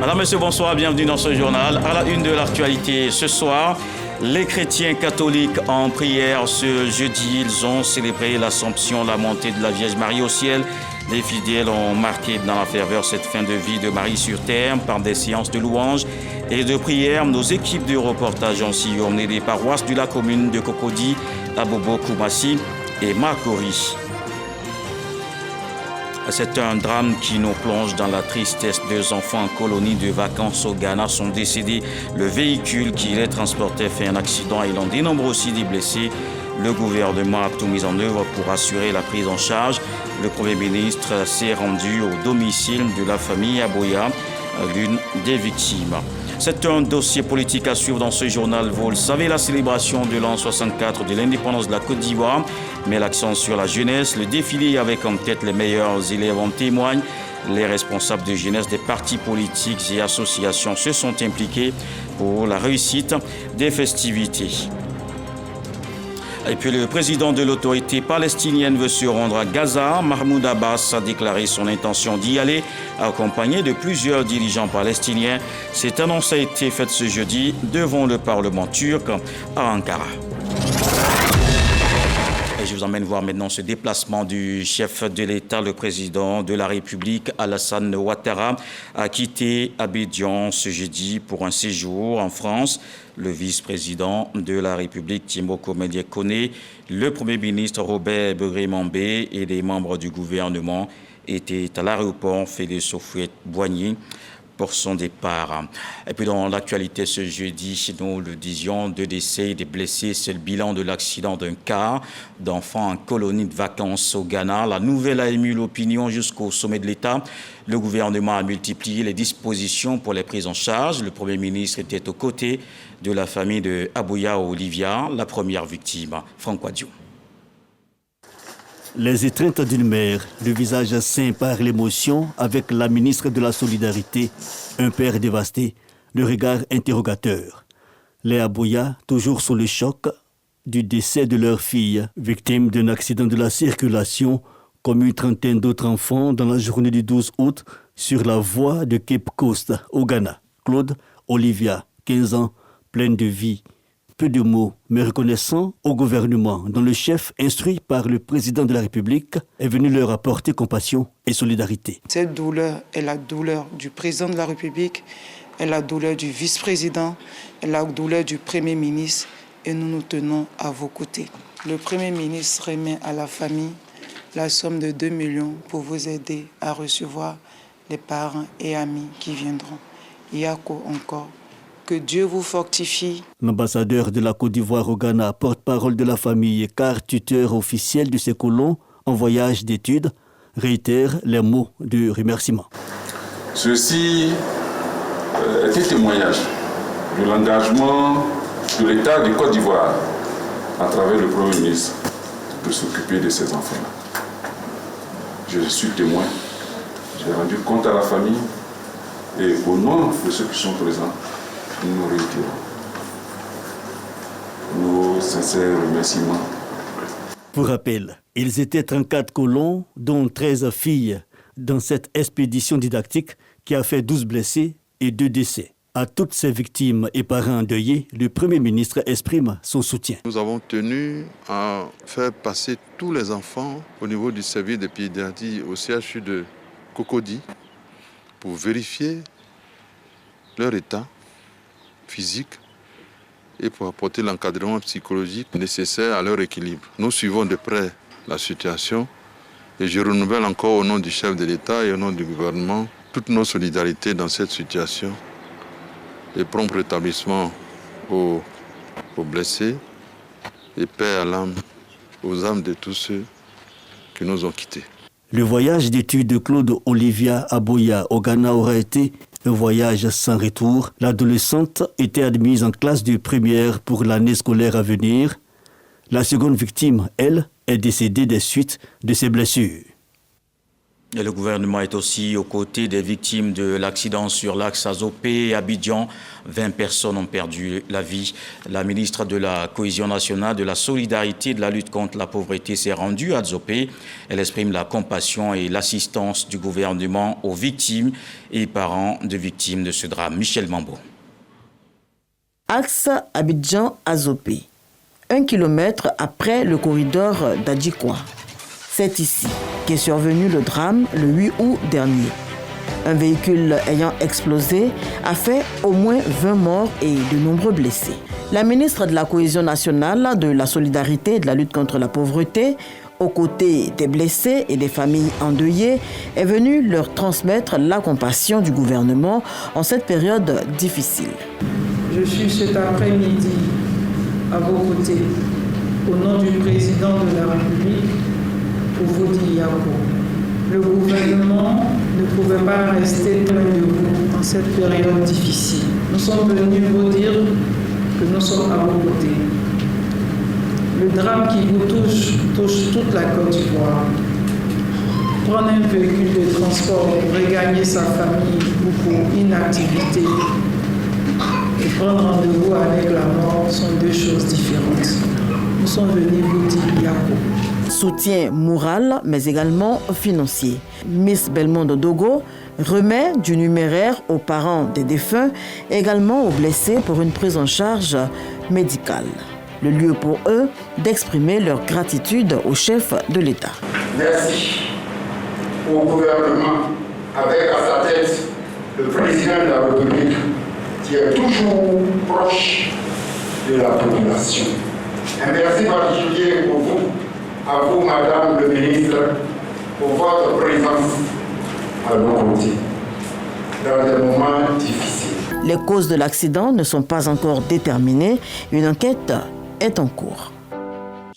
Madame, Monsieur, bonsoir, bienvenue dans ce journal. À la une de l'actualité ce soir, les chrétiens catholiques en prière ce jeudi. Ils ont célébré l'Assomption, la montée de la Vierge Marie au ciel. Les fidèles ont marqué dans la ferveur cette fin de vie de Marie sur terre par des séances de louanges et de prières. Nos équipes de reportage ont sillonné les paroisses de la commune de Cocody, Abobo, Koumassi et Makori. C'est un drame qui nous plonge dans la tristesse. 2 enfants en colonie de vacances au Ghana sont décédés. Le véhicule qui les transportait fait un accident et l'on dénombre aussi des blessés. Le gouvernement a tout mis en œuvre pour assurer la prise en charge. Le Premier ministre s'est rendu au domicile de la famille Aboya, l'une des victimes. C'est un dossier politique à suivre dans ce journal. Vous le savez, la célébration de l'an 64 de l'indépendance de la Côte d'Ivoire met l'accent sur la jeunesse. Le défilé avec en tête les meilleurs élèves en témoigne. Les responsables de jeunesse des partis politiques et associations se sont impliqués pour la réussite des festivités. Et puis le président de l'autorité palestinienne veut se rendre à Gaza. Mahmoud Abbas a déclaré son intention d'y aller, accompagné de plusieurs dirigeants palestiniens. Cette annonce a été faite ce jeudi devant le Parlement turc à Ankara. Et je vous emmène voir maintenant ce déplacement du chef de l'État, le président de la République, Alassane Ouattara, a quitté Abidjan ce jeudi pour un séjour en France. Le vice-président de la République, Timboko Médié-Koné, le Premier ministre Robert Begré-Mambé et les membres du gouvernement étaient à l'aéroport Félix Houphouët-Boigny pour son départ. Et puis dans l'actualité ce jeudi, nous le disions, 2 décès et des blessés. C'est le bilan de l'accident d'un car d'enfants en colonie de vacances au Ghana. La nouvelle a ému l'opinion jusqu'au sommet de l'État. Le gouvernement a multiplié les dispositions pour les prises en charge. Le Premier ministre était aux côtés de la famille de Abouya Olivia, la première victime. Franck Wadio. Les étreintes d'une mère, le visage ceint par l'émotion avec la ministre de la Solidarité, un père dévasté, le regard interrogateur. Les Abouya, toujours sous le choc du décès de leur fille, victime d'un accident de la circulation, comme une trentaine d'autres enfants dans la journée du 12 août sur la voie de Cape Coast au Ghana. Claude Olivia, 15 ans, pleine de vie. Peu de mots, mais reconnaissant au gouvernement dont le chef, instruit par le président de la République, est venu leur apporter compassion et solidarité. Cette douleur est la douleur du président de la République, est la douleur du vice-président, est la douleur du Premier ministre et nous nous tenons à vos côtés. Le Premier ministre remet à la famille la somme de 2 millions pour vous aider à recevoir les parents et amis qui viendront. Yako encore. Que Dieu vous fortifie. L'ambassadeur de la Côte d'Ivoire au Ghana, porte-parole de la famille, car tuteur officiel de ses colons en voyage d'études, réitère les mots de remerciement. Ceci est un témoignage de l'engagement de l'État de Côte d'Ivoire à travers le Premier ministre de s'occuper de ces enfants-là. Je suis témoin, j'ai rendu compte à la famille et au nom de ceux qui sont présents, nous réitérons nos sincères remerciements. Pour rappel, ils étaient 34 colons, dont 13 filles, dans cette expédition didactique qui a fait 12 blessés et 2 décès. À toutes ces victimes et parents endeuillés, le Premier ministre exprime son soutien. Nous avons tenu à faire passer tous les enfants au niveau du service de pédiatrie au CHU de Cocody pour vérifier leur état physique et pour apporter l'encadrement psychologique nécessaire à leur équilibre. Nous suivons de près la situation et je renouvelle encore au nom du chef de l'État et au nom du gouvernement toutes nos solidarités dans cette situation et prompt rétablissement aux blessés et paix à l'âme, aux âmes de tous ceux qui nous ont quittés. Le voyage d'études de Claude Olivia Aboya au Ghana aura été un voyage sans retour. L'adolescente était admise en classe de première pour l'année scolaire à venir. La seconde victime, elle, est décédée des suites de ses blessures. Et le gouvernement est aussi aux côtés des victimes de l'accident sur l'axe Azopé et Abidjan. 20 personnes ont perdu la vie. La ministre de la Cohésion nationale, de la solidarité et de la lutte contre la pauvreté s'est rendue à Azopé. Elle exprime la compassion et l'assistance du gouvernement aux victimes et parents de victimes de ce drame. Michel Mambo. Axe Abidjan-Azopé, 1 kilomètre après le corridor d'Adjikwa. C'est ici qu'est survenu le drame le 8 août dernier. Un véhicule ayant explosé a fait au moins 20 morts et de nombreux blessés. La ministre de la Cohésion nationale, de la solidarité et de la lutte contre la pauvreté, aux côtés des blessés et des familles endeuillées, est venue leur transmettre la compassion du gouvernement en cette période difficile. Je suis cet après-midi à vos côtés, au nom du président de la République, pour vous dire Yako. Le gouvernement ne pouvait pas rester loin de vous en cette période difficile. Nous sommes venus vous dire que nous sommes à vos côtés. Le drame qui vous touche toute la Côte d'Ivoire. Prendre un véhicule de transport pour regagner sa famille ou pour une activité et prendre rendez-vous avec la mort sont deux choses différentes. Nous sommes venus vous dire Yako. Soutien moral, mais également financier. Miss Belmondo Dogo remet du numéraire aux parents des défunts, également aux blessés pour une prise en charge médicale. Le lieu pour eux d'exprimer leur gratitude au chef de l'État. Merci au gouvernement, avec à sa tête le président de la République, qui est toujours proche de la population. Un merci particulier pour vous, à vous, Madame le ministre, pour votre présence à nos côtés dans des moments difficiles. Les causes de l'accident ne sont pas encore déterminées. Une enquête est en cours.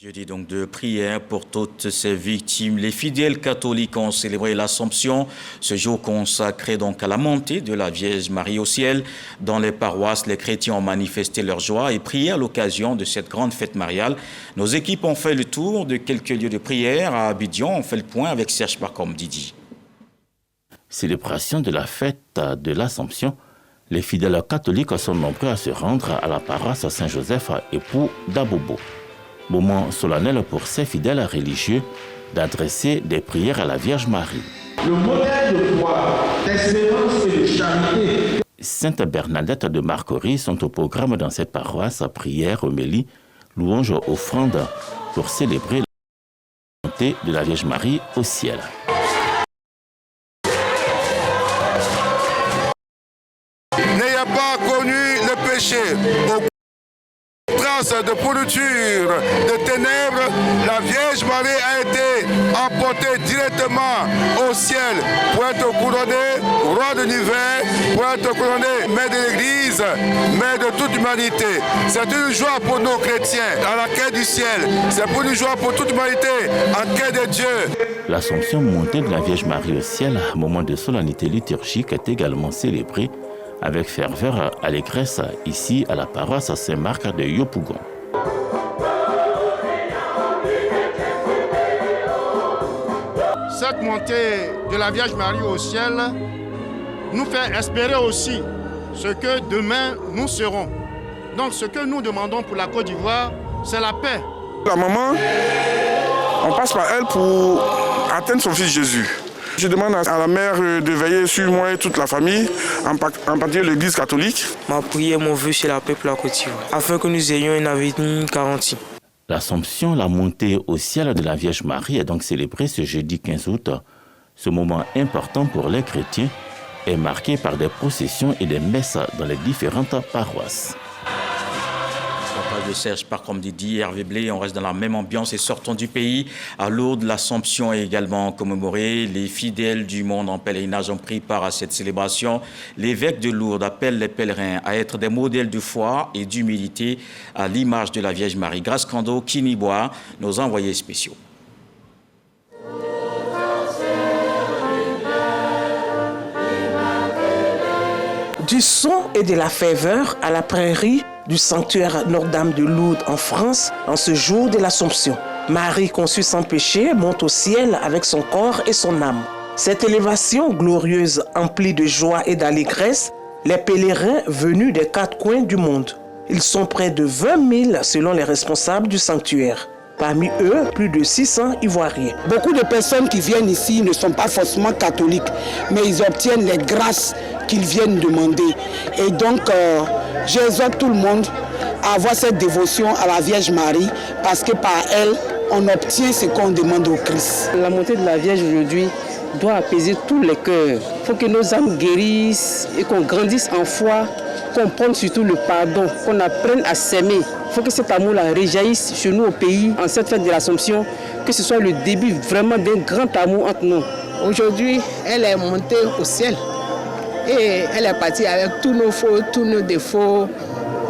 Jeudi donc de prière pour toutes ces victimes. Les fidèles catholiques ont célébré l'Assomption, ce jour consacré donc à la montée de la Vierge Marie au ciel. Dans les paroisses, les chrétiens ont manifesté leur joie et prié à l'occasion de cette grande fête mariale. Nos équipes ont fait le tour de quelques lieux de prière à Abidjan. On fait le point avec Serge Parcom Didi. Célébration de la fête de l'Assomption. Les fidèles catholiques sont nombreux à se rendre à la paroisse Saint-Joseph époux d'Abobo. Moment solennel pour ces fidèles religieux d'adresser des prières à la Vierge Marie. Le modèle de foi, d'espérance et de charité. Sainte Bernadette de Marcory sont au programme dans cette paroisse, prières, homélie, louanges, offrandes pour célébrer la montée de la Vierge Marie au ciel. N'ayant pas connu le péché, de pourriture, de ténèbres, la Vierge Marie a été emportée directement au ciel pour être couronnée roi de l'univers, pour être couronnée mère de l'Église, mère de toute l'humanité. C'est une joie pour nos chrétiens à la quête du ciel. C'est pour une joie pour toute l'humanité en quête de Dieu. L'Assomption montée de la Vierge Marie au ciel, moment de solennité liturgique, est également célébrée avec ferveur allégresse ici à la paroisse Saint-Marc de Yopougon. Cette montée de la Vierge Marie au ciel nous fait espérer aussi ce que demain nous serons. Donc ce que nous demandons pour la Côte d'Ivoire, c'est la paix. La maman, on passe par elle pour atteindre son fils Jésus. Je demande à la mère de veiller sur moi et toute la famille, en particulier l'Église catholique. Ma prière, mon vœu, c'est la paix pour la Côte d'Ivoire, afin que nous ayons une avenir garantie. L'Assomption, la montée au ciel de la Vierge Marie, est donc célébrée ce jeudi 15 août. Ce moment important pour les chrétiens est marqué par des processions et des messes dans les différentes paroisses. De Serge Parcom Didi, Hervé Blé, on reste dans la même ambiance et sortons du pays. À Lourdes, l'Assomption est également commémorée. Les fidèles du monde en pèlerinage ont pris part à cette célébration. L'évêque de Lourdes appelle les pèlerins à être des modèles de foi et d'humilité à l'image de la Vierge Marie. Grâce Kando, Kiniboa, nos envoyés spéciaux. Du son et de la ferveur à la prairie du sanctuaire Notre-Dame de Lourdes en France en ce jour de l'Assomption. Marie conçue sans péché monte au ciel avec son corps et son âme. Cette élévation glorieuse, emplie de joie et d'allégresse, les pèlerins venus des 4 coins du monde. Ils sont près de 20 000 selon les responsables du sanctuaire. Parmi eux, plus de 600 Ivoiriens. Beaucoup de personnes qui viennent ici ne sont pas forcément catholiques, mais ils obtiennent les grâces qu'ils viennent demander. Et donc, j'exhorte tout le monde à avoir cette dévotion à la Vierge Marie, parce que par elle, on obtient ce qu'on demande au Christ. La montée de la Vierge aujourd'hui doit apaiser tous les cœurs. Il faut que nos âmes guérissent et qu'on grandisse en foi, qu'on prenne surtout le pardon, qu'on apprenne à s'aimer. Il faut que cet amour-là réjaillisse chez nous au pays, en cette fête de l'Assomption, que ce soit le début vraiment d'un grand amour entre nous. Aujourd'hui, elle est montée au ciel et elle est partie avec tous nos fautes, tous nos défauts.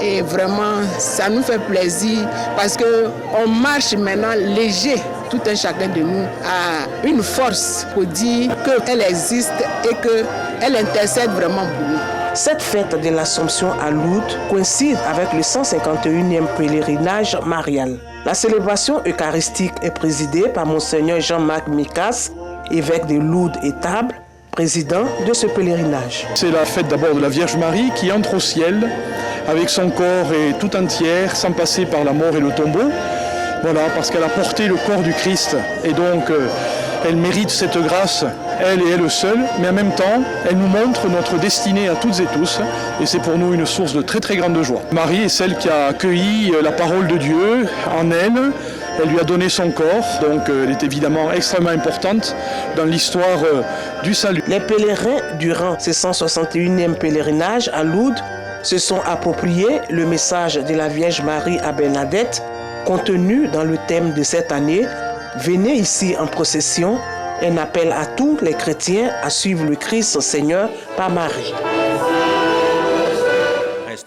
Et vraiment, ça nous fait plaisir parce qu'on marche maintenant léger. Tout un chacun de nous a une force pour dire qu'elle existe et qu'elle intercède vraiment pour nous. Cette fête de l'Assomption à Lourdes coïncide avec le 151e pèlerinage marial. La célébration eucharistique est présidée par Monseigneur Jean-Marc Mikas, évêque de Lourdes et Tarbes, président de ce pèlerinage. C'est la fête d'abord de la Vierge Marie qui entre au ciel avec son corps et tout entière, sans passer par la mort et le tombeau. Voilà, parce qu'elle a porté le corps du Christ et donc elle mérite cette grâce, elle et elle seule, mais en même temps, elle nous montre notre destinée à toutes et tous et c'est pour nous une source de très très grande joie. Marie est celle qui a accueilli la parole de Dieu en elle, elle lui a donné son corps, donc elle est évidemment extrêmement importante dans l'histoire du salut. Les pèlerins, durant ce 161e pèlerinage à Lourdes, se sont appropriés le message de la Vierge Marie à Bernadette, contenu dans le thème de cette année. Venez ici en procession, un appel à tous les chrétiens à suivre le Christ Seigneur par Marie.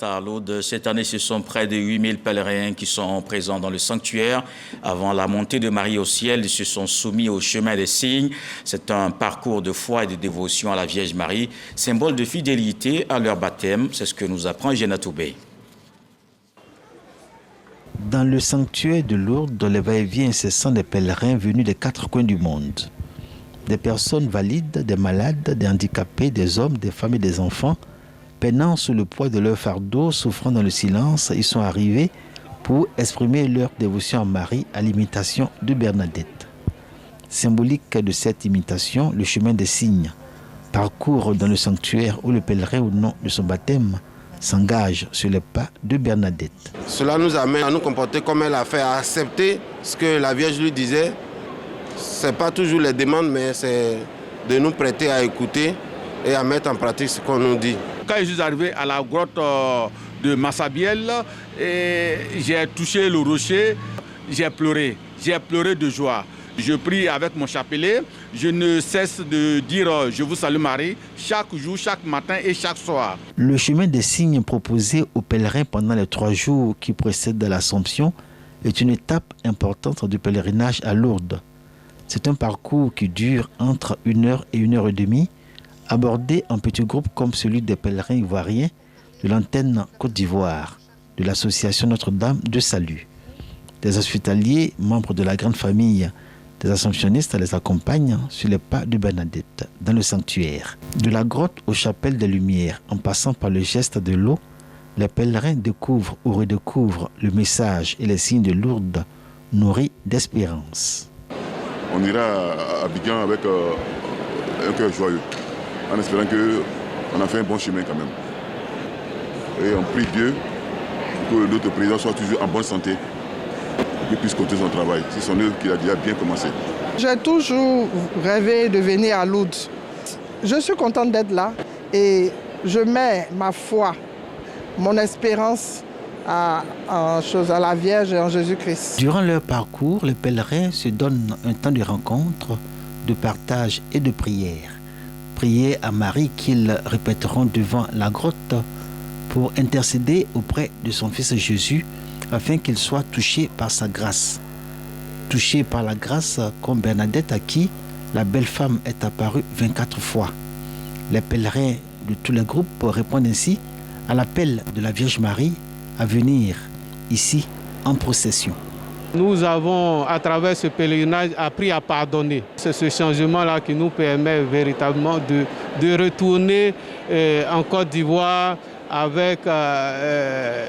À Lourdes, cette année, ce sont près de 8000 pèlerins qui sont présents dans le sanctuaire. Avant la montée de Marie au ciel, ils se sont soumis au chemin des signes. C'est un parcours de foi et de dévotion à la Vierge Marie, symbole de fidélité à leur baptême. C'est ce que nous apprend Jenna Toubé. Dans le sanctuaire de Lourdes, les va-et-vient incessants des pèlerins venus des 4 coins du monde. Des personnes valides, des malades, des handicapés, des hommes, des femmes et des enfants, peinant sous le poids de leur fardeau, souffrant dans le silence, ils sont arrivés pour exprimer leur dévotion à Marie à l'imitation de Bernadette. Symbolique de cette imitation, le chemin des signes parcourt dans le sanctuaire où le pèlerin, au nom de son baptême, s'engage sur les pas de Bernadette. Cela nous amène à nous comporter comme elle a fait, à accepter ce que la Vierge lui disait. Ce n'est pas toujours les demandes, mais c'est de nous prêter à écouter et à mettre en pratique ce qu'on nous dit. Quand je suis arrivé à la grotte de Massabielle, j'ai touché le rocher, j'ai pleuré de joie. Je prie avec mon chapelet, je ne cesse de dire « Je vous salue Marie » chaque jour, chaque matin et chaque soir. Le chemin des signes proposé aux pèlerins pendant les 3 jours qui précèdent l'Assomption est une étape importante du pèlerinage à Lourdes. C'est un parcours qui dure entre 1 heure et 1 heure et demie, abordé en petits groupes comme celui des pèlerins ivoiriens de l'antenne Côte d'Ivoire, de l'association Notre-Dame de Salut. Des hospitaliers, membres de la grande famille des Assomptionnistes, les accompagnent sur les pas de Bernadette dans le sanctuaire. De la grotte aux chapelles des Lumières, en passant par le geste de l'eau, les pèlerins découvrent ou redécouvrent le message et les signes de Lourdes, nourris d'espérance. On ira à Abidjan avec un cœur joyeux, en espérant qu'on a fait un bon chemin quand même. Et on prie Dieu pour que notre président soit toujours en bonne santé et qu'il puisse continuer son travail. C'est son œuvre qui a déjà bien commencé. J'ai toujours rêvé de venir à Lourdes. Je suis contente d'être là et je mets ma foi, mon espérance à la Vierge et en Jésus-Christ. Durant leur parcours, les pèlerins se donnent un temps de rencontre, de partage et de prière. Prier à Marie qu'ils répéteront devant la grotte pour intercéder auprès de son Fils Jésus afin qu'il soit touché par sa grâce. Touché par la grâce comme Bernadette à qui la belle femme est apparue 24 fois. Les pèlerins de tous les groupes répondent ainsi à l'appel de la Vierge Marie à venir ici en procession. Nous avons, à travers ce pèlerinage, appris à pardonner. C'est ce changement-là qui nous permet véritablement de retourner en Côte d'Ivoire avec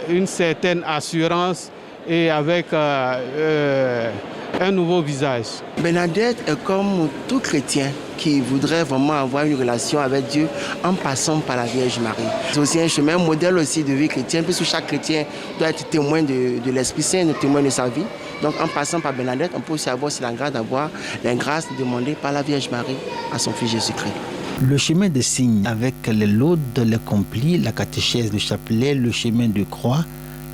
une certaine assurance et avec un nouveau visage. Bernadette est comme tout chrétien qui voudrait vraiment avoir une relation avec Dieu en passant par la Vierge Marie. C'est aussi un chemin, un modèle aussi de vie chrétienne, puisque chaque chrétien doit être témoin de l'Esprit Saint, témoin de sa vie. Donc en passant par Bernadette, on peut aussi avoir la grâce d'avoir les grâces demandées par la Vierge Marie à son Fils Jésus-Christ. Le chemin des signes avec les laudes, les complis, la catéchèse, le chapelet, le chemin de croix,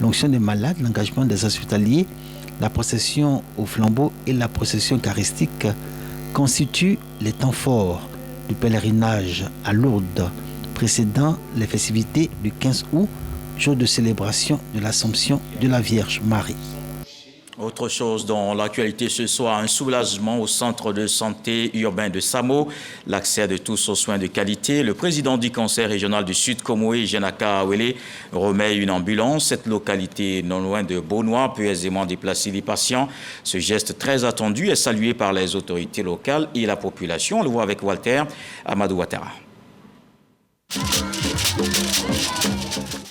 l'onction des malades, l'engagement des hospitaliers, la procession au flambeau et la procession eucharistique constituent les temps forts du pèlerinage à Lourdes, précédant les festivités du 15 août, jour de célébration de l'Assomption de la Vierge Marie. Autre chose dans l'actualité ce soir, un soulagement au centre de santé urbain de Samo, l'accès de tous aux soins de qualité. Le président du conseil régional du Sud Comoé, Jenaka Awele, remet une ambulance. Cette localité non loin de Beaunois peut aisément déplacer les patients. Ce geste très attendu est salué par les autorités locales et la population. On le voit avec Walter Amadou Ouattara.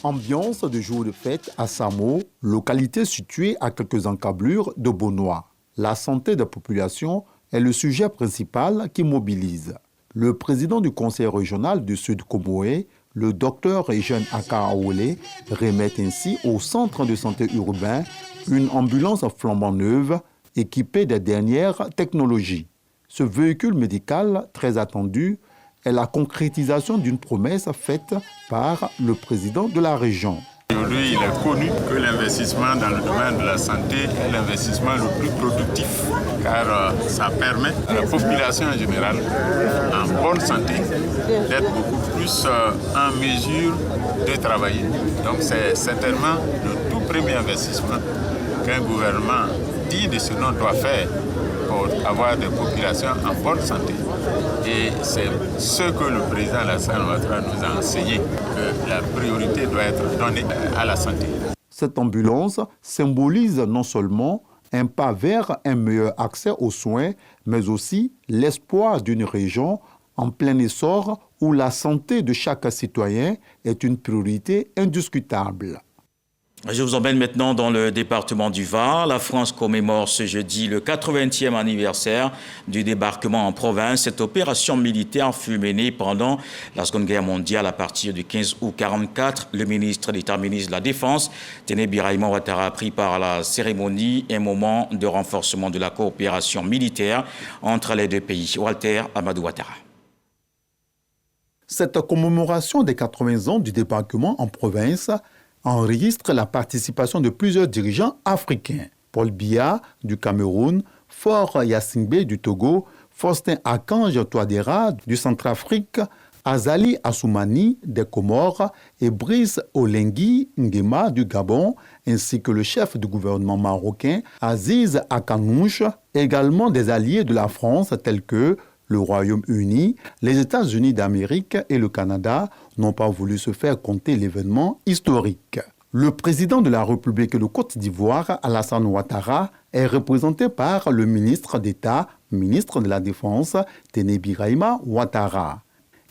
Ambiance de jour de fête à Samo, localité située à quelques encablures de Beaunois. La santé de la population est le sujet principal qui mobilise. Le président du conseil régional du Sud Comoé, le docteur Eugène Akaawele, remet ainsi au centre de santé urbain une ambulance flambant neuve équipée des dernières technologies. Ce véhicule médical très attendu est la concrétisation d'une promesse faite par le président de la région. Aujourd'hui, il est connu que l'investissement dans le domaine de la santé est l'investissement le plus productif, car ça permet à la population en général, en bonne santé, d'être beaucoup plus en mesure de travailler. Donc c'est certainement le tout premier investissement qu'un gouvernement digne de ce nom doit faire pour avoir des populations en bonne santé. Et c'est ce que le président Alassane Ouattara nous a enseigné, que la priorité doit être donnée à la santé. Cette ambulance symbolise non seulement un pas vers un meilleur accès aux soins, mais aussi l'espoir d'une région en plein essor où la santé de chaque citoyen est une priorité indiscutable. Je vous emmène maintenant dans le département du Var. La France commémore ce jeudi le 80e anniversaire du débarquement en province. Cette opération militaire fut menée pendant la Seconde Guerre mondiale à partir du 15 août 1944. Le ministre d'État, ministre de la Défense, Téné Birahima Ouattara, a pris part à la cérémonie, un moment de renforcement de la coopération militaire entre les deux pays. Walter Amadou Ouattara. Cette commémoration des 80 ans du débarquement en province enregistre la participation de plusieurs dirigeants africains. Paul Biya du Cameroun, Faure Gnassingbé du Togo, Faustin Archange Touadéra du Centrafrique, Azali Assoumani des Comores et Brice Olengi Nguema du Gabon, ainsi que le chef du gouvernement marocain Aziz Akanouche, également des alliés de la France tels que le Royaume-Uni, les États-Unis d'Amérique et le Canada n'ont pas voulu se faire compter l'événement historique. Le président de la République de Côte d'Ivoire, Alassane Ouattara, est représenté par le ministre d'État, ministre de la Défense, Téné Birahima Ouattara.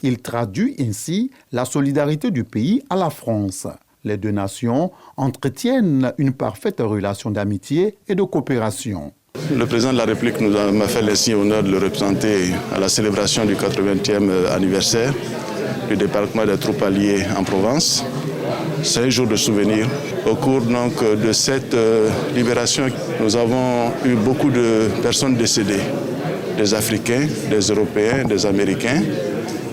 Il traduit ainsi la solidarité du pays à la France. Les deux nations entretiennent une parfaite relation d'amitié et de coopération. Le président de la République m'a fait l'insigne honneur de le représenter à la célébration du 80e anniversaire du débarquement des troupes alliées en Provence. C'est un jour de souvenir. Au cours donc, de cette libération, nous avons eu beaucoup de personnes décédées, des Africains, des Européens, des Américains.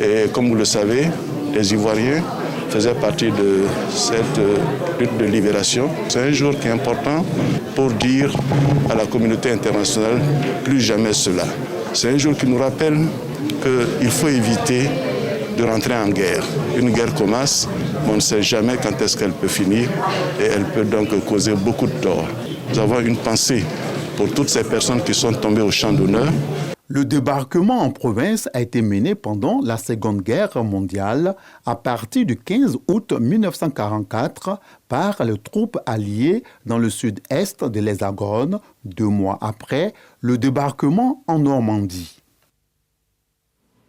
Et comme vous le savez, les Ivoiriens faisaient partie de cette lutte de libération. C'est un jour qui est important pour dire à la communauté internationale plus jamais cela. C'est un jour qui nous rappelle qu'il faut éviter de rentrer en guerre. Une guerre commence, mais on ne sait jamais quand est-ce qu'elle peut finir et elle peut donc causer beaucoup de tort. Nous avons une pensée pour toutes ces personnes qui sont tombées au champ d'honneur. Le débarquement en province a été mené pendant la Seconde Guerre mondiale à partir du 15 août 1944 par les troupes alliées dans le sud-est de l'Hexagone, 2 mois après le débarquement en Normandie.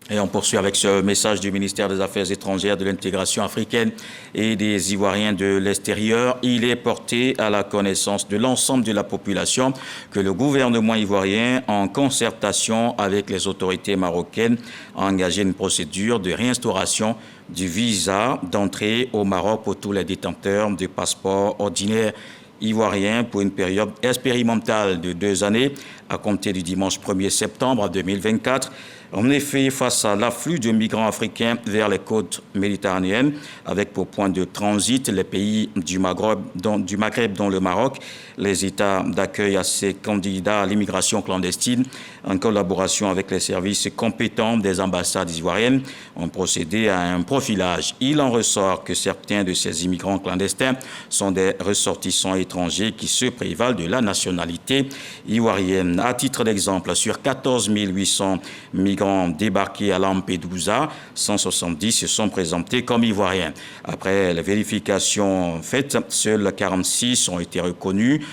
Et on poursuit avec ce message du ministère des Affaires étrangères, de l'intégration africaine et des Ivoiriens de l'extérieur. Il est porté à la connaissance de l'ensemble de la population que le gouvernement ivoirien, en concertation avec les autorités marocaines, a engagé une procédure de réinstauration du visa d'entrée au Maroc pour tous les détenteurs de passeports ordinaires ivoiriens pour une période expérimentale de 2 années à compter du dimanche 1er septembre 2024. En effet, face à l'afflux de migrants africains vers les côtes méditerranéennes, avec pour point de transit les pays du Maghreb, dont le Maroc, les États d'accueil à ces candidats à l'immigration clandestine, en collaboration avec les services compétents des ambassades ivoiriennes, ont procédé à un profilage. Il en ressort que certains de ces immigrants clandestins sont des ressortissants étrangers qui se prévalent de la nationalité ivoirienne. À titre d'exemple, sur 14 800 migrants débarqués à Lampedusa, 170 se sont présentés comme ivoiriens. Après la vérification faite, seuls 46 ont été reconnus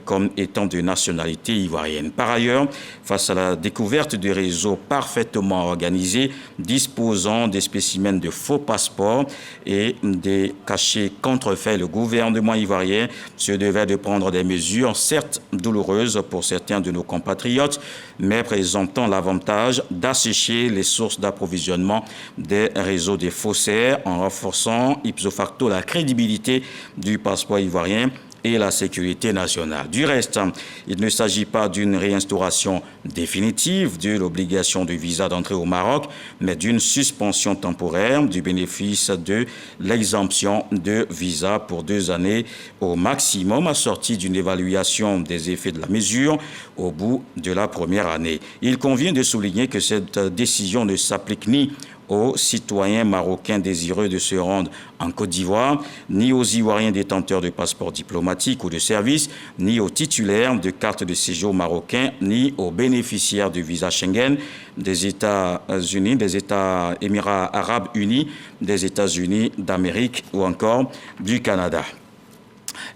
comme étant de nationalité ivoirienne. Par ailleurs, face à la découverte de réseaux parfaitement organisés, disposant des spécimens de faux passeports et des cachets contrefaits, le gouvernement ivoirien se devait de prendre des mesures, certes douloureuses pour certains de nos compatriotes, mais présentant l'avantage d'assécher les sources d'approvisionnement des réseaux des faussaires en renforçant ipso facto la crédibilité du passeport ivoirien et la sécurité nationale. Du reste, il ne s'agit pas d'une réinstauration définitive de l'obligation de visa d'entrée au Maroc, mais d'une suspension temporaire du bénéfice de l'exemption de visa pour 2 années au maximum, assortie d'une évaluation des effets de la mesure au bout de la première année. Il convient de souligner que cette décision ne s'applique ni aux citoyens marocains désireux de se rendre en Côte d'Ivoire, ni aux Ivoiriens détenteurs de passeports diplomatiques ou de service, ni aux titulaires de cartes de séjour marocains, ni aux bénéficiaires de visa Schengen des États-Unis, des États Émirats arabes unis, des États-Unis d'Amérique ou encore du Canada.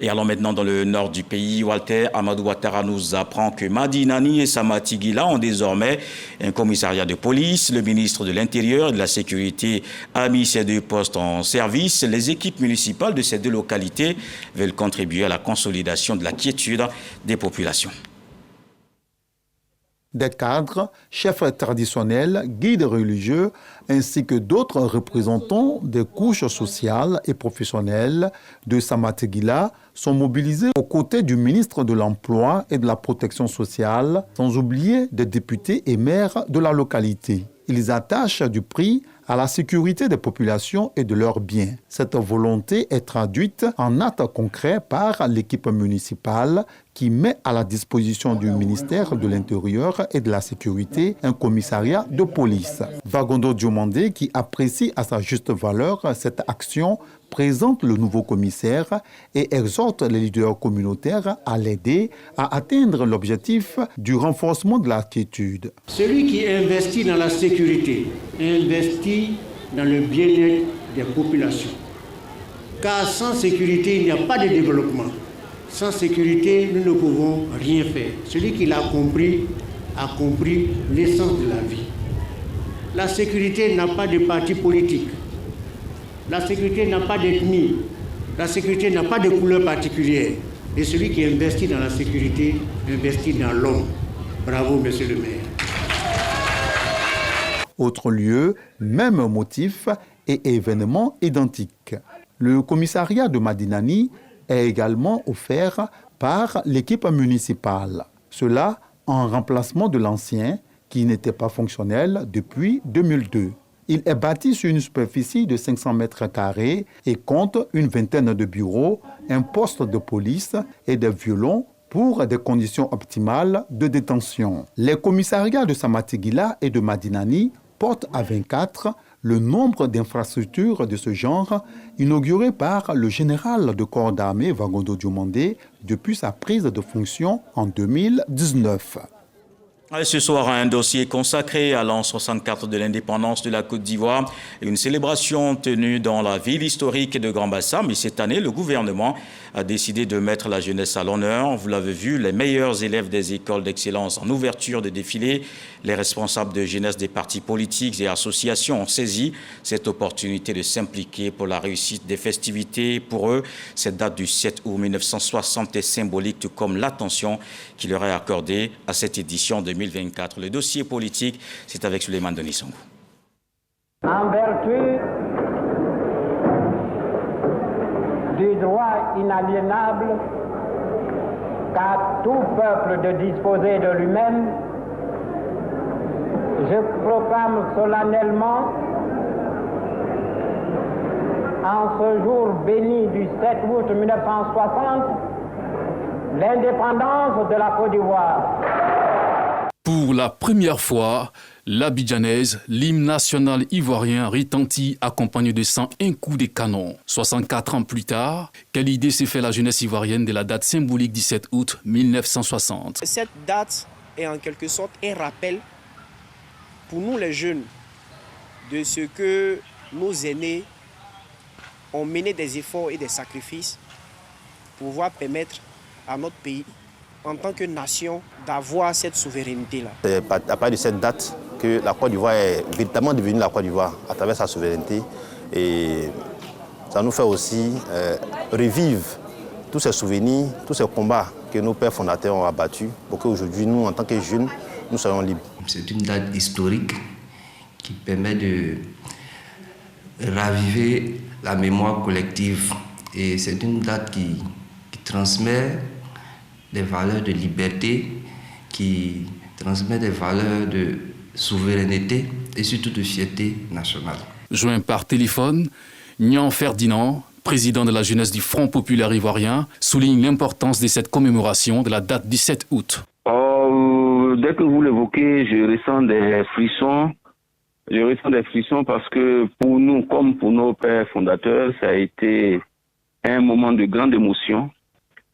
Et allons maintenant dans le nord du pays. Walter Amadou Ouattara nous apprend que Madinani et Samati Gila ont désormais un commissariat de police. Le ministre de l'Intérieur et de la Sécurité a mis ces 2 postes en service. Les équipes municipales de ces 2 localités veulent contribuer à la consolidation de la quiétude des populations. Des cadres, chefs traditionnels, guides religieux, ainsi que d'autres représentants des couches sociales et professionnelles de Samategila sont mobilisés aux côtés du ministre de l'Emploi et de la Protection sociale, sans oublier des députés et maires de la localité. Ils attachent du prix à la sécurité des populations et de leurs biens. Cette volonté est traduite en actes concrets par l'équipe municipale qui met à la disposition du ministère de l'Intérieur et de la Sécurité un commissariat de police. Vagondo Diomandé, qui apprécie à sa juste valeur cette action, présente le nouveau commissaire et exhorte les leaders communautaires à l'aider à atteindre l'objectif du renforcement de la quiétude. Celui qui investit dans la sécurité investit dans le bien-être des populations. Car sans sécurité, il n'y a pas de développement. Sans sécurité, nous ne pouvons rien faire. Celui qui l'a compris a compris l'essence de la vie. La sécurité n'a pas de parti politique. La sécurité n'a pas d'ethnie. La sécurité n'a pas de couleur particulière. Et celui qui investit dans la sécurité investit dans l'homme. Bravo, monsieur le maire. Autre lieu, même motif et événement identiques. Le commissariat de Madinani est également offert par l'équipe municipale. Cela en remplacement de l'ancien qui n'était pas fonctionnel depuis 2002. Il est bâti sur une superficie de 500 mètres carrés et compte une vingtaine de bureaux, un poste de police et des violons pour des conditions optimales de détention. Les commissariats de Samategila et de Madinani portent à 24 le nombre d'infrastructures de ce genre inaugurées par le général de corps d'armée Vagondo Diomandé depuis sa prise de fonction en 2019. Ce soir, un dossier consacré à l'an 64 de l'indépendance de la Côte d'Ivoire. Une célébration tenue dans la ville historique de Grand-Bassam. Mais cette année, le gouvernement a décidé de mettre la jeunesse à l'honneur. Vous l'avez vu, les meilleurs élèves des écoles d'excellence en ouverture de défilé. Les responsables de jeunesse des partis politiques et associations ont saisi cette opportunité de s'impliquer pour la réussite des festivités. Pour eux, cette date du 7 août 1960 est symbolique, tout comme l'attention qui leur est accordée à cette édition 2024. Le dossier politique, c'est avec Souleymane Denisongo. En vertu du droit inaliénable qu'a tout peuple de disposer de lui-même, je proclame solennellement, en ce jour béni du 7 août 1960, l'indépendance de la Côte d'Ivoire. Pour la première fois, l'Abidjanaise, l'hymne national ivoirien retentit accompagné de 101 coups de canon. 64 ans plus tard, quelle idée s'est fait la jeunesse ivoirienne de la date symbolique du 7 août 1960? Cette date est en quelque sorte un rappel pour nous les jeunes de ce que nos aînés ont mené des efforts et des sacrifices pour pouvoir permettre à notre pays, en tant que nation, d'avoir cette souveraineté-là. C'est à partir de cette date que la Côte d'Ivoire est véritablement devenue la Côte d'Ivoire à travers sa souveraineté. Et ça nous fait aussi revivre tous ces souvenirs, tous ces combats que nos pères fondateurs ont abattus pour qu'aujourd'hui, nous, en tant que jeunes, nous soyons libres. C'est une date historique qui permet de raviver la mémoire collective. Et c'est une date qui transmet des valeurs de liberté, qui transmet des valeurs de souveraineté et surtout de fierté nationale. Joint par téléphone, Nian Ferdinand, président de la jeunesse du Front populaire ivoirien, souligne l'importance de cette commémoration de la date du 7 août. Dès que vous l'évoquez, je ressens des frissons. Je ressens des frissons parce que pour nous, comme pour nos pères fondateurs, ça a été un moment de grande émotion,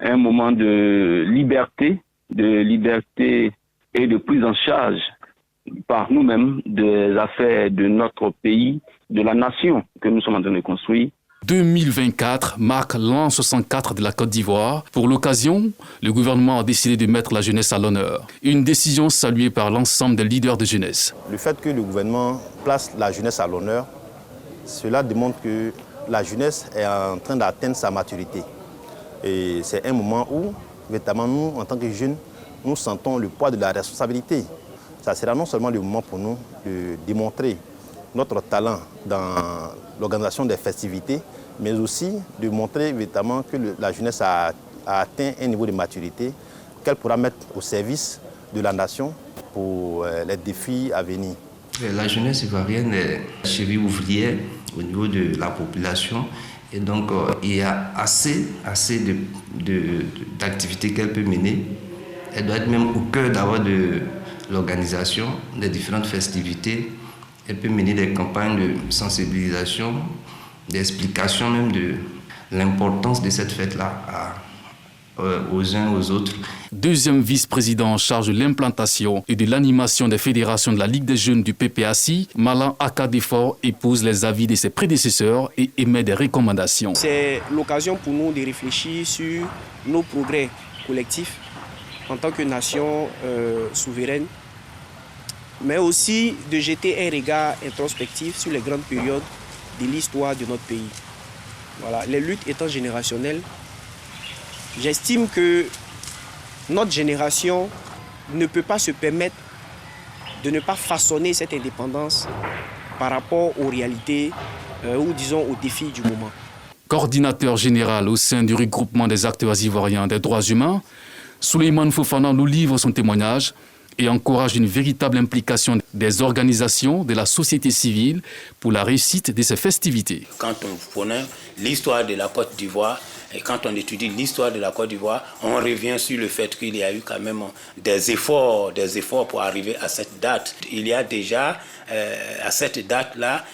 un moment de liberté et de prise en charge par nous-mêmes des affaires de notre pays, de la nation que nous sommes en train de construire. 2024 marque l'an 64 de la Côte d'Ivoire. Pour l'occasion, le gouvernement a décidé de mettre la jeunesse à l'honneur. Une décision saluée par l'ensemble des leaders de jeunesse. Le fait que le gouvernement place la jeunesse à l'honneur, cela démontre que la jeunesse est en train d'atteindre sa maturité. Et c'est un moment où, véritablement, nous, en tant que jeunes, nous sentons le poids de la responsabilité. Ça sera non seulement le moment pour nous de démontrer notre talent dans l'organisation des festivités, mais aussi de montrer véritablement que la jeunesse a atteint un niveau de maturité qu'elle pourra mettre au service de la nation pour les défis à venir. La jeunesse ivoirienne est cheville ouvrière au niveau de la population et donc il y a assez d'activités qu'elle peut mener. Elle doit être même au cœur d'abord de l'organisation des différentes festivités. Elle peut mener des campagnes de sensibilisation, d'explication même de l'importance de cette fête-là aux uns aux autres. Deuxième vice-président en charge de l'implantation et de l'animation des fédérations de la Ligue des jeunes du PPACI, Malan Akadefort épouse les avis de ses prédécesseurs et émet des recommandations. C'est l'occasion pour nous de réfléchir sur nos progrès collectifs en tant que nation souveraine, mais aussi de jeter un regard introspectif sur les grandes périodes de l'histoire de notre pays. Voilà, les luttes étant générationnelles, j'estime que notre génération ne peut pas se permettre de ne pas façonner cette indépendance par rapport aux réalités ou disons aux défis du moment. Coordinateur général au sein du regroupement des acteurs ivoiriens des droits humains, Souleymane Fofana nous livre son témoignage et encourage une véritable implication des organisations de la société civile pour la réussite de ces festivités. Quand on connaît l'histoire de la Côte d'Ivoire et quand on étudie l'histoire de la Côte d'Ivoire, on revient sur le fait qu'il y a eu quand même des efforts pour arriver à cette date. Il y a déjà à cette date-là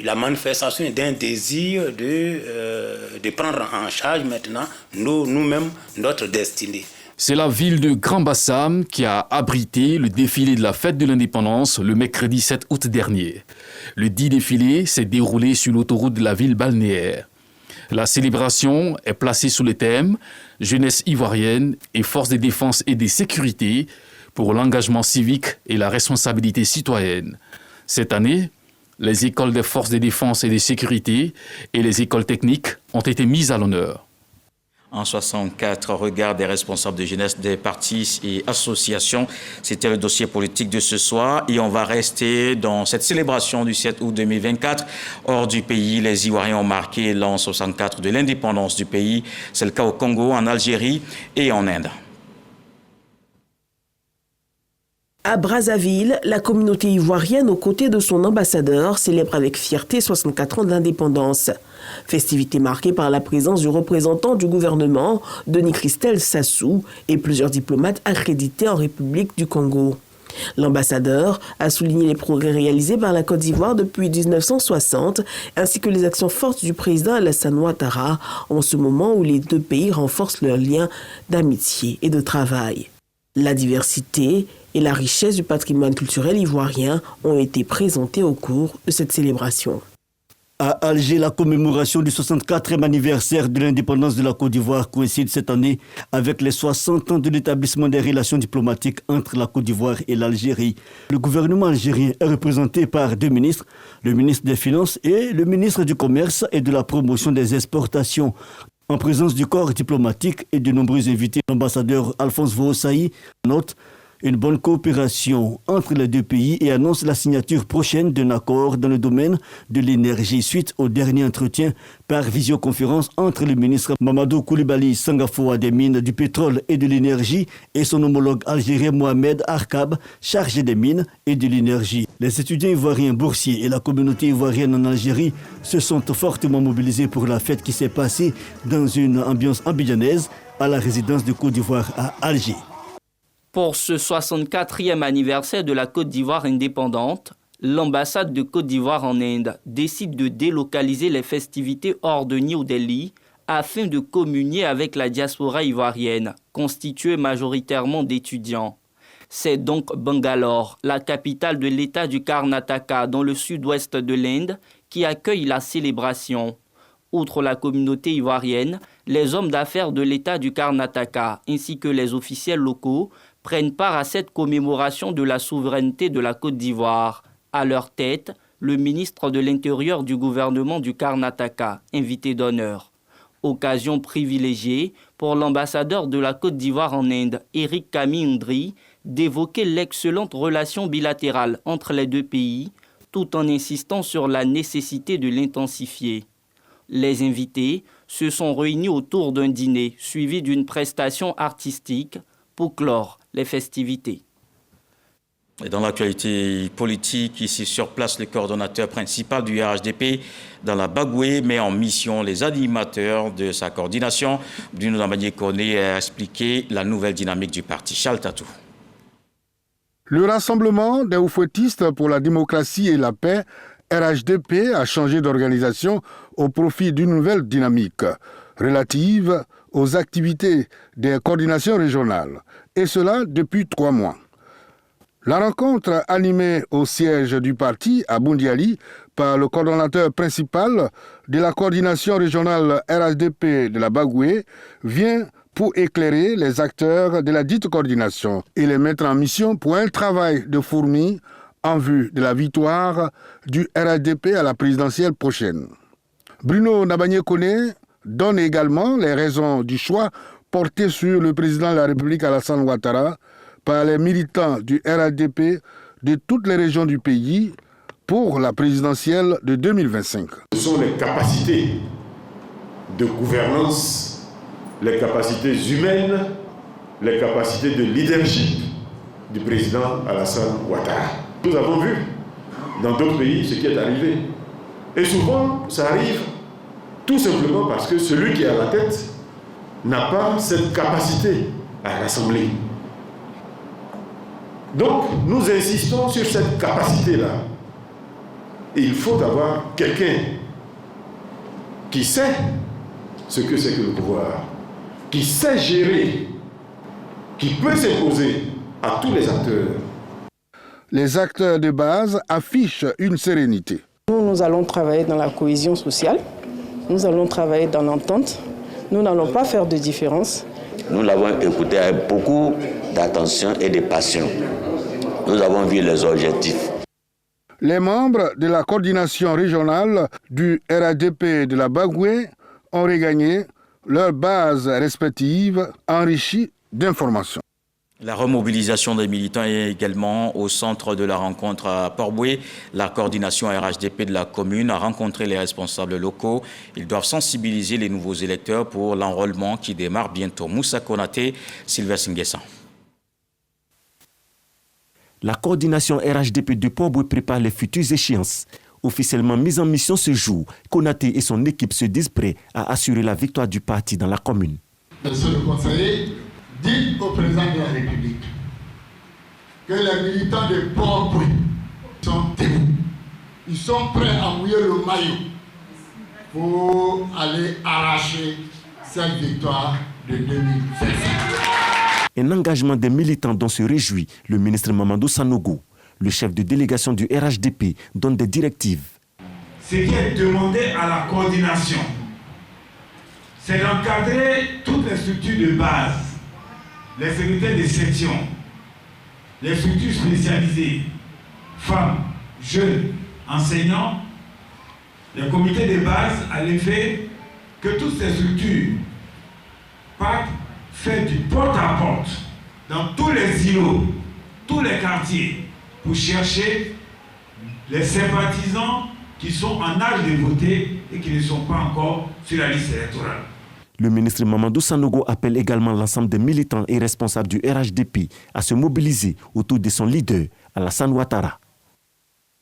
la manifestation d'un désir de prendre en charge maintenant nous-mêmes notre destinée. C'est la ville de Grand-Bassam qui a abrité le défilé de la fête de l'indépendance le mercredi 7 août dernier. Le 10 défilé s'est déroulé sur l'autoroute de la ville balnéaire. La célébration est placée sous le thème « Jeunesse ivoirienne et forces de défense et de sécurité pour l'engagement civique et la responsabilité citoyenne ». Cette année, les écoles des forces de défense et de sécurité et les écoles techniques ont été mises à l'honneur. En 64, regard des responsables de jeunesse des partis et associations. C'était le dossier politique de ce soir et on va rester dans cette célébration du 7 août 2024. Hors du pays, les Ivoiriens ont marqué l'an 64 de l'indépendance du pays. C'est le cas au Congo, en Algérie et en Inde. À Brazzaville, la communauté ivoirienne, aux côtés de son ambassadeur, célèbre avec fierté 64 ans d'indépendance. Festivité marquée par la présence du représentant du gouvernement, Denis Christelle Sassou, et plusieurs diplomates accrédités en République du Congo. L'ambassadeur a souligné les progrès réalisés par la Côte d'Ivoire depuis 1960, ainsi que les actions fortes du président Alassane Ouattara, en ce moment où les deux pays renforcent leurs liens d'amitié et de travail. La diversité et la richesse du patrimoine culturel ivoirien ont été présentées au cours de cette célébration. À Alger, la commémoration du 64e anniversaire de l'indépendance de la Côte d'Ivoire coïncide cette année avec les 60 ans de l'établissement des relations diplomatiques entre la Côte d'Ivoire et l'Algérie. Le gouvernement algérien est représenté par deux ministres, le ministre des Finances et le ministre du Commerce et de la Promotion des exportations. En présence du corps diplomatique et de nombreux invités, l'ambassadeur Alphonse Vohossaï note une bonne coopération entre les deux pays et annonce la signature prochaine d'un accord dans le domaine de l'énergie suite au dernier entretien par visioconférence entre le ministre Mamadou Koulibaly Sangafoua des mines, du pétrole et de l'énergie et son homologue algérien Mohamed Arkab, chargé des mines et de l'énergie. Les étudiants ivoiriens boursiers et la communauté ivoirienne en Algérie se sont fortement mobilisés pour la fête qui s'est passée dans une ambiance abidjanaise à la résidence de Côte d'Ivoire à Alger. Pour ce 64e anniversaire de la Côte d'Ivoire indépendante, l'ambassade de Côte d'Ivoire en Inde décide de délocaliser les festivités hors de New Delhi afin de communier avec la diaspora ivoirienne, constituée majoritairement d'étudiants. C'est donc Bangalore, la capitale de l'État du Karnataka, dans le sud-ouest de l'Inde, qui accueille la célébration. Outre la communauté ivoirienne, les hommes d'affaires de l'État du Karnataka ainsi que les officiels locaux prennent part à cette commémoration de la souveraineté de la Côte d'Ivoire. À leur tête, le ministre de l'Intérieur du gouvernement du Karnataka, invité d'honneur. Occasion privilégiée pour l'ambassadeur de la Côte d'Ivoire en Inde, Eric Kamindri, d'évoquer l'excellente relation bilatérale entre les deux pays, tout en insistant sur la nécessité de l'intensifier. Les invités se sont réunis autour d'un dîner suivi d'une prestation artistique pour clore les festivités. Et dans l'actualité politique, ici sur place, le coordonnateur principal du RHDP dans la Bagoué met en mission les animateurs de sa coordination. Bruno Nabagné-Kone a expliqué la nouvelle dynamique du parti. Charles Tatou. Le rassemblement des oufouettistes pour la démocratie et la paix, RHDP, a changé d'organisation au profit d'une nouvelle dynamique relative aux activités des coordinations régionales, et cela depuis 3 mois. La rencontre animée au siège du parti à Boundiali par le coordonnateur principal de la coordination régionale RHDP de la Bagoué vient pour éclairer les acteurs de la dite coordination et les mettre en mission pour un travail de fourmi en vue de la victoire du RHDP à la présidentielle prochaine. Bruno Nabagné-Kone donne également les raisons du choix porté sur le président de la République Alassane Ouattara par les militants du RHDP de toutes les régions du pays pour la présidentielle de 2025. Ce sont les capacités de gouvernance, les capacités humaines, les capacités de leadership du président Alassane Ouattara. Nous avons vu dans d'autres pays ce qui est arrivé. Et souvent, ça arrive tout simplement parce que celui qui est à la tête n'a pas cette capacité à rassembler. Donc, nous insistons sur cette capacité-là. Il faut avoir quelqu'un qui sait ce que c'est que le pouvoir, qui sait gérer qui peut s'imposer à tous les acteurs. Les acteurs de base affichent une sérénité. Nous allons travailler dans la cohésion sociale, nous allons travailler dans l'entente, nous n'allons pas faire de différence. Nous l'avons écouté avec beaucoup d'attention et de passion. Nous avons vu les objectifs. Les membres de la coordination régionale du RHDP de la Bagoué ont regagné leurs bases respectives enrichies d'informations. La remobilisation des militants est également au centre de la rencontre à Port-Boué. La coordination RHDP de la commune a rencontré les responsables locaux. Ils doivent sensibiliser les nouveaux électeurs pour l'enrôlement qui démarre bientôt. Moussa Konaté, Sylvestre Nguessan. La coordination RHDP de Port-Boué prépare les futures échéances. Officiellement mise en mission ce jour, Konaté et son équipe se disent prêts à assurer la victoire du parti dans la commune. Monsieur le conseiller, dites au président de la République que les militants de Port-Boué sont debout. Ils sont prêts à mouiller le maillot pour aller arracher cette victoire de 2016. Un engagement des militants dont se réjouit le ministre Mamadou Sanogo. Le chef de délégation du RHDP donne des directives. Ce qui est demandé à la coordination, c'est d'encadrer toutes les structures de base, les secrétaires de section, les structures spécialisées, femmes, jeunes, enseignants, les comités de base, à l'effet que toutes ces structures partent faire du porte-à-porte dans tous les îlots, tous les quartiers, pour chercher les sympathisants qui sont en âge de voter et qui ne sont pas encore sur la liste électorale. Le ministre Mamadou Sanogo appelle également l'ensemble des militants et responsables du RHDP à se mobiliser autour de son leader, Alassane Ouattara.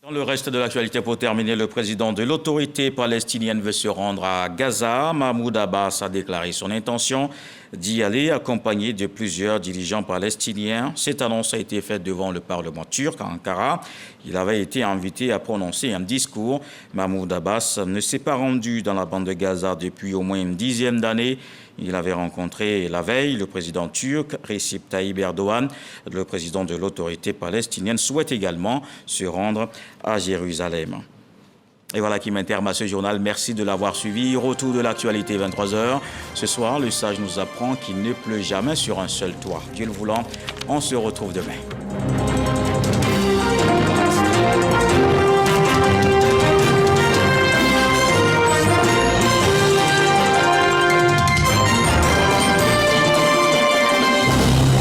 Dans le reste de l'actualité, pour terminer, le président de l'autorité palestinienne veut se rendre à Gaza. Mahmoud Abbas a déclaré son intention d'y aller accompagné de plusieurs dirigeants palestiniens. Cette annonce a été faite devant le Parlement turc à Ankara. Il avait été invité à prononcer un discours. Mahmoud Abbas ne s'est pas rendu dans la bande de Gaza depuis au moins une dizaine d'années. Il avait rencontré la veille le président turc Recep Tayyip Erdogan. Le président de l'autorité palestinienne souhaite également se rendre à Jérusalem. Et voilà qui m'interme à ce journal. Merci de l'avoir suivi. Retour de l'actualité 23h. Ce soir, le sage nous apprend qu'il ne pleut jamais sur un seul toit. Dieu le voulant, on se retrouve demain.